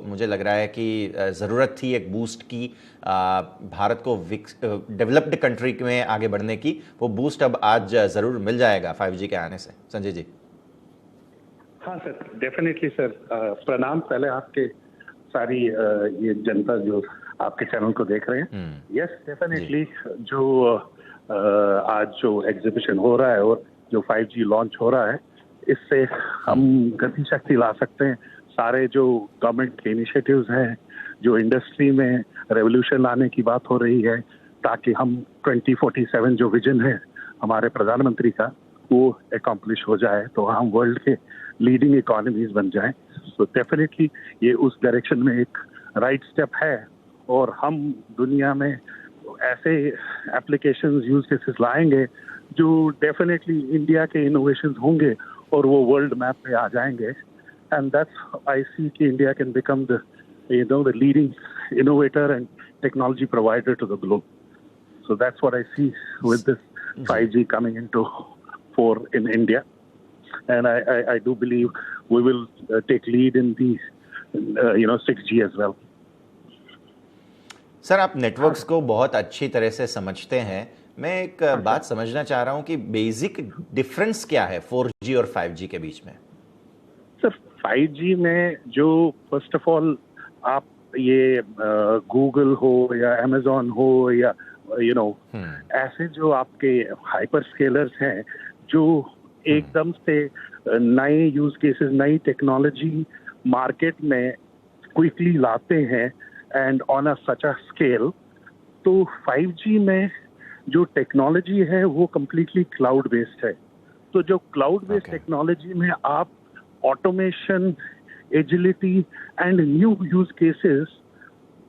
मुझे लग रहा है कि ज़रूरत थी एक बूस्ट की, भारत को डेवलप्ड कंट्री में आगे बढ़ने की, वो बूस्ट अब आज ज़रूर मिल जाएगा 5G के आने से। संजय जी। हाँ सर, डेफिनेटली सर। प्रणाम पहले आपके सारी ये जनता जो आपके चैनल को देख रहे हैं। यस डेफिनेटली, जो आज जो एग्जीबिशन हो रहा है और जो 5G लॉन्च हो रहा है, इससे हम गति शक्ति ला सकते हैं। सारे जो गवर्नमेंट के इनिशिएटिव्स हैं, जो इंडस्ट्री में रेवोल्यूशन लाने की बात हो रही है, ताकि हम 2047 जो विजन है हमारे प्रधानमंत्री का, वो अकम्प्लिश हो जाए, तो हम वर्ल्ड के लीडिंग इकोनॉमीज बन जाएं। तो डेफिनेटली ये उस डायरेक्शन में एक राइट स्टेप है, और हम दुनिया में ऐसे एप्लीकेशंस यूज केसेस लाएंगे जो डेफिनेटली इंडिया के इनोवेशंस होंगे और वो वर्ल्ड मैप पे आ जाएंगे। एंड दैट्स आई सी कि India can become the the leading innovator and technology provider to the globe. So that's what I see with this 5G coming into fore in India, and I do believe we will take lead in the 6G as well. Sir, आप networks को बहुत अच्छी तरह से समझते हैं। मैं एक बात समझना चाह रहा हूं कि बेसिक डिफरेंस क्या है 4G और 5G के बीच में? सर 5G में जो फर्स्ट ऑफ ऑल आप ये गूगल हो या अमेजोन हो या ऐसे जो आपके हाइपर स्केलर्स हैं, जो एकदम से नए यूज केसेस, नई टेक्नोलॉजी मार्केट में क्विकली लाते हैं and on a such a scale, तो 5G में जो टेक्नोलॉजी है वो कंप्लीटली क्लाउड बेस्ड है। तो जो क्लाउड बेस्ड टेक्नोलॉजी में आप automation, agility and new use cases,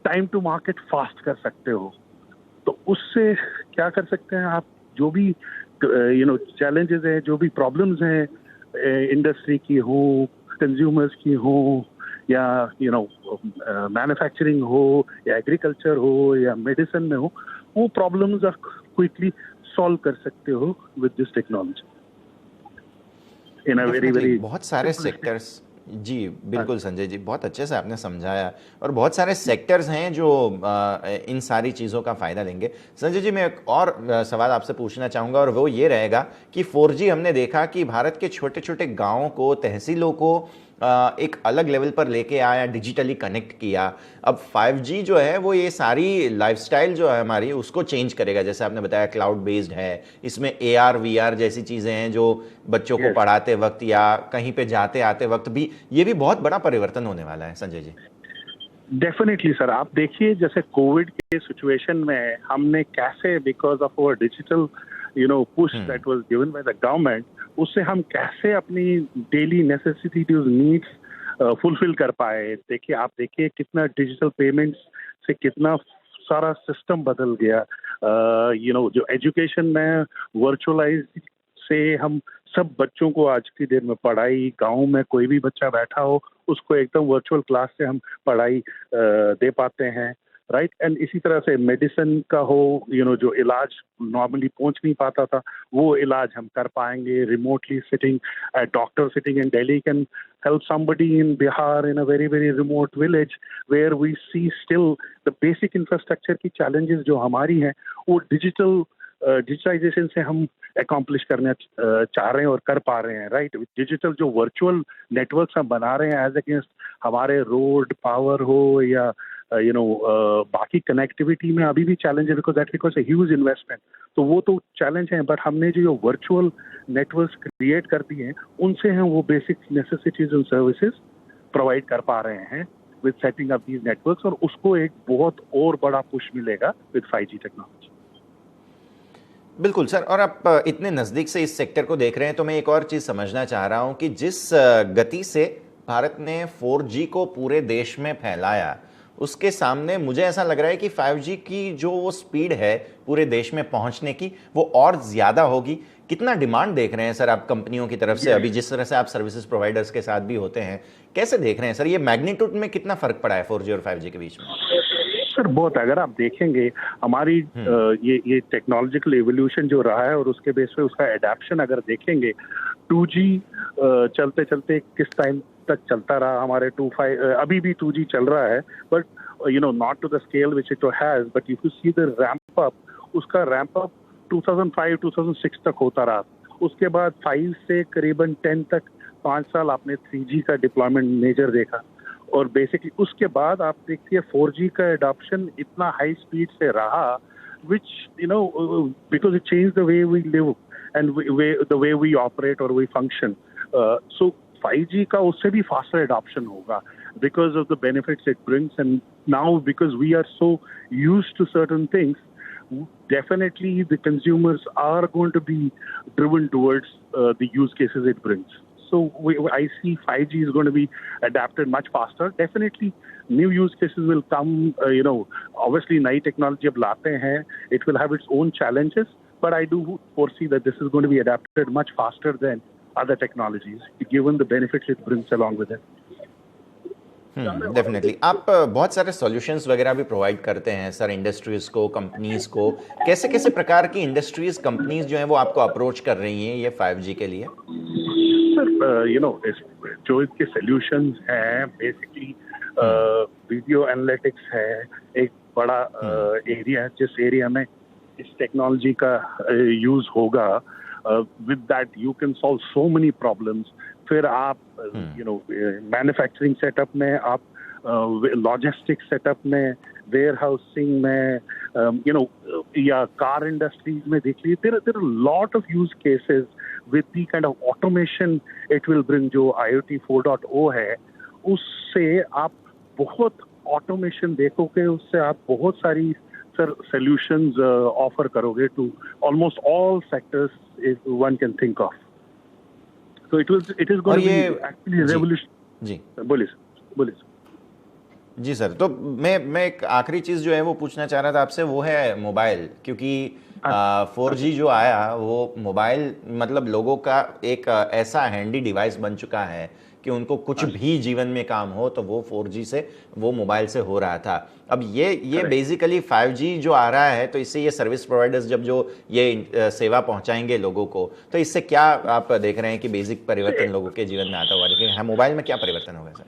time to market fast कर सकते हो। तो उससे क्या कर सकते हैं आप, जो भी चैलेंजेस हैं, जो भी प्रॉब्लम्स हैं इंडस्ट्री की हो, कंज्यूमर्स की हो, या मैन्युफैक्चरिंग हो, या एग्रीकल्चर हो, या मेडिसिन में हो, वो प्रॉब्लम्स आप क्विकली सॉल्व कर सकते हो with this technology in a very बहुत सारे सेक्टर्स। जी बिल्कुल संजय जी, बहुत अच्छे से आपने समझाया, और बहुत सारे सेक्टर्स हैं जो इन सारी चीज़ों का फ़ायदा लेंगे। संजय जी, मैं एक और सवाल आपसे पूछना चाहूँगा, और वो ये रहेगा कि 4G हमने देखा कि भारत के छोटे छोटे गाँवों को, तहसीलों को एक अलग लेवल पर लेके आया, डिजिटली कनेक्ट किया। अब 5G जो है वो ये सारी लाइफस्टाइल जो है हमारी, उसको चेंज करेगा। जैसे आपने बताया क्लाउड बेस्ड है, इसमें AR VR जैसी चीज़ें हैं जो बच्चों को पढ़ाते वक्त या कहीं पे जाते आते वक्त भी, ये भी बहुत बड़ा परिवर्तन होने वाला है। संजय जी। डेफिनेटली सर, आप देखिए जैसे कोविड के सिचुएशन में हमने कैसे, because of our digital push that was given by the government, उससे हम कैसे अपनी डेली नेसेसिटीज, नीड्स फुलफिल कर पाए। देखिए, आप देखिए कितना डिजिटल पेमेंट्स से कितना सारा सिस्टम बदल गया। जो एजुकेशन में वर्चुअलाइज से हम सब बच्चों को आज की डेट में पढ़ाई, गांव में कोई भी बच्चा बैठा हो उसको एकदम वर्चुअल क्लास से हम पढ़ाई दे पाते हैं, राइट। एंड इसी तरह से मेडिसिन का हो, जो इलाज नॉर्मली पहुंच नहीं पाता था, वो इलाज हम कर पाएंगे remotely. Sitting doctor sitting in Delhi can help somebody in Bihar in a very remote village where we see still the basic infrastructure की challenges जो हमारी हैं, वो डिजिटाइजेशन से हम अकॉम्प्लिश करना चाह रहे हैं और कर पा रहे हैं, राइट। डिजिटल जो वर्चुअल नेटवर्क्स हम बना रहे हैं एज अगेंस्ट हमारे रोड, पावर हो या बाकी कनेक्टिविटी में अभी भी चैलेंज है, because that requires a huge investment. तो वो तो चैलेंज है, बट हमने जो वर्चुअल नेटवर्क्स क्रिएट कर दिए हैं, उनसे हम वो basic necessities and services provide कर पा रहे हैं with setting up these networks, और उसको एक बहुत और बड़ा पुश मिलेगा विद 5G टेक्नोलॉजी। बिल्कुल सर, और आप इतने नज़दीक से इस सेक्टर को देख रहे हैं, तो मैं एक और चीज़ समझना चाह रहा हूं कि जिस गति से भारत ने 4G को पूरे देश में फैलाया, उसके सामने मुझे ऐसा लग रहा है कि 5G की जो वो स्पीड है पूरे देश में पहुंचने की, वो और ज़्यादा होगी। कितना डिमांड देख रहे हैं सर आप कंपनियों की तरफ से? अभी जिस तरह से आप सर्विसेज प्रोवाइडर्स के साथ भी होते हैं, कैसे देख रहे हैं सर, ये मैग्नीट्यूड में कितना फ़र्क पड़ा है 4G और 5G के बीच में? सर बहुत, अगर आप देखेंगे हमारी ये टेक्नोलॉजिकल एवोल्यूशन जो रहा है और उसके बेस पे उसका एडेप्शन अगर देखेंगे, 2G चलते चलते किस टाइम तक चलता रहा, हमारे 25 अभी भी 2G चल रहा है, but not to the scale which it has, but if you see the ramp up, उसका रैंप अप 2005-2006 तक होता रहा। उसके बाद 5 से करीबन 10 तक 5 साल आपने 3G का डिप्लॉयमेंट मेजर देखा, और बेसिकली उसके बाद आप देखिए 4G का एडॉप्शन इतना हाई स्पीड से रहा, which because it changed the way we live and the way we operate or we function. So 5G का उससे भी faster adoption होगा because of the benefits it brings, and now because we are so used to certain things, definitely the consumers are going to be driven towards the use cases it brings. So I see 5G is going to be adapted much faster. Definitely, new use cases will come. Obviously, नई technology अब लाते हैं. It will have its own challenges, but I do foresee that this is going to be adapted much faster than other technologies, given the benefits it brings along with it. Definitely. आप बहुत सारे solutions वगैरह भी provide करते हैं sir industries को, companies को। कैसे कैसे प्रकार की इंडस्ट्रीज, कंपनीज जो हैं वो आपको अप्रोच कर रही हैं ये 5G के लिए? सर जो इसके सॉल्यूशंस हैं, बेसिकली वीडियो एनालिटिक्स है एक बड़ा एरिया, जिस एरिया में इस टेक्नोलॉजी का यूज होगा। With that you can solve so many problems. फिर आप मैन्युफैक्चरिंग सेटअप में, आप लॉजिस्टिक सेटअप में, वेयर हाउसिंग में, या कार इंडस्ट्रीज में देख लीजिए, there are lot of use cases with the kind of automation it will bring. जो IoT 4.0 है, उससे आप बहुत ऑटोमेशन देखोगे, उससे आप बहुत सारी सर सॉल्यूशंस ऑफर करोगे to almost all sectors if one can think of. So it is going to be actually revolution. जी बोलिए सर। जी सर, तो मैं एक आखिरी चीज़ जो है वो पूछना चाह रहा था आपसे, वो है मोबाइल। क्योंकि 4G जो आया वो मोबाइल मतलब लोगों का एक ऐसा हैंडी डिवाइस बन चुका है कि उनको कुछ भी जीवन में काम हो तो वो 4G से, वो मोबाइल से हो रहा था। अब ये बेसिकली 5G जो आ रहा है, तो इससे ये सर्विस प्रोवाइडर्स जब जो ये सेवा पहुंचाएंगे लोगों को, तो इससे क्या आप देख रहे हैं कि बेसिक परिवर्तन लोगों के जीवन में आता हुआ? लेकिन हाँ, मोबाइल में क्या परिवर्तन होगा सर?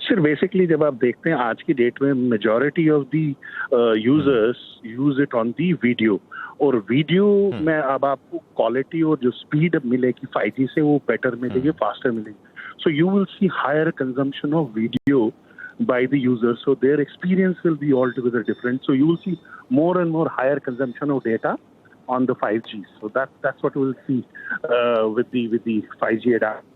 सर बेसिकली जब आप देखते हैं आज की डेट में majority of the users use it on the video, और वीडियो में अब आपको क्वालिटी और जो स्पीड मिलेगी 5G से वो बेटर मिलेगी, फास्टर मिलेगी। So you will see higher consumption of video by the users. So their experience will be altogether different. So you will see more and more higher consumption of data on the 5G. So that's what we'll see with the 5G adaptation.